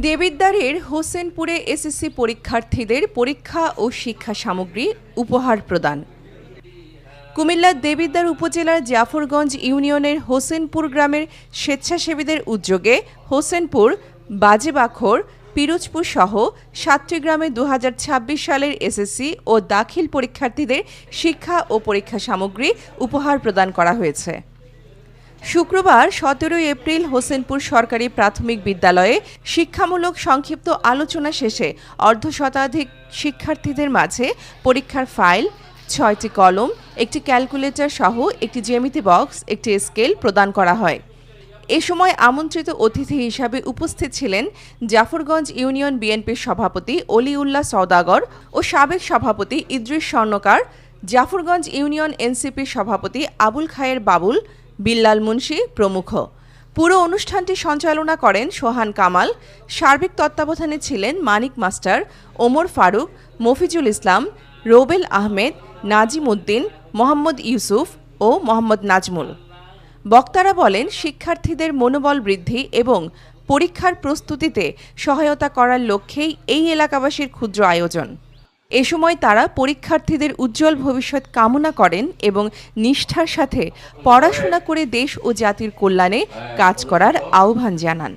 দেবিদ্বারের হোসেনপুরে SSC পরীক্ষার্থীদের পরীক্ষা ও শিক্ষা সামগ্রী উপহার প্রদান। কুমিল্লার দেবিদ্বার উপজেলার জাফরগঞ্জ ইউনিয়নের হোসেনপুর গ্রামের স্বেচ্ছাসেবীদের উদ্যোগে হোসেনপুর, বাজেবাখর, পিরোজপুর সহ ৭টি গ্রামে ২০২৬ সালের এসএসসি ও দাখিল পরীক্ষার্থীদের শিক্ষা ও পরীক্ষা সামগ্রী উপহার প্রদান করা হয়েছে। শুক্রবার ১৭ এপ্রিল হোসেনপুর সরকারি প্রাথমিক বিদ্যালয়ে শিক্ষামূলক সংক্ষিপ্ত আলোচনা শেষে অর্ধশতাধিক শিক্ষার্থীদের মাঝে পরীক্ষার ফাইল, ৬টি কলম, একটি ক্যালকুলেটর সহ একটি জ্যামিতি বক্স, একটি স্কেল প্রদান করা হয়। এ সময় আমন্ত্রিত অতিথি হিসাবে উপস্থিত ছিলেন জাফরগঞ্জ ইউনিয়ন বিএনপির সভাপতি অলিউল্লাহ সওদাগর ও সাবেক সভাপতি ইদ্রিস স্বর্ণকার, জাফরগঞ্জ ইউনিয়ন এনসিপির সভাপতি আবুল খায়ের বাবুল, বিল্লাল মুন্সি প্রমুখ। পুরো অনুষ্ঠানটি সঞ্চালনা করেন সোহান কামাল। সার্বিক তত্ত্বাবধানে ছিলেন মানিক মাস্টার, ওমর ফারুক, মফিজুল ইসলাম, রোবেল আহমেদ, নাজিম উদ্দিন, মোহাম্মদ ইউসুফ ও মোহাম্মদ নাজমুল। বক্তারা বলেন, শিক্ষার্থীদের মনোবল বৃদ্ধি এবং পরীক্ষার প্রস্তুতিতে সহায়তা করার লক্ষ্যেই এই এলাকাবাসীর ক্ষুদ্র আয়োজন। এ সময় তারা পরীক্ষার্থীদের উজ্জ্বল ভবিষ্যৎ কামনা করেন এবং নিষ্ঠার সাথে পড়াশোনা করে দেশ ও জাতির কল্যাণে কাজ করার আহ্বান জানান।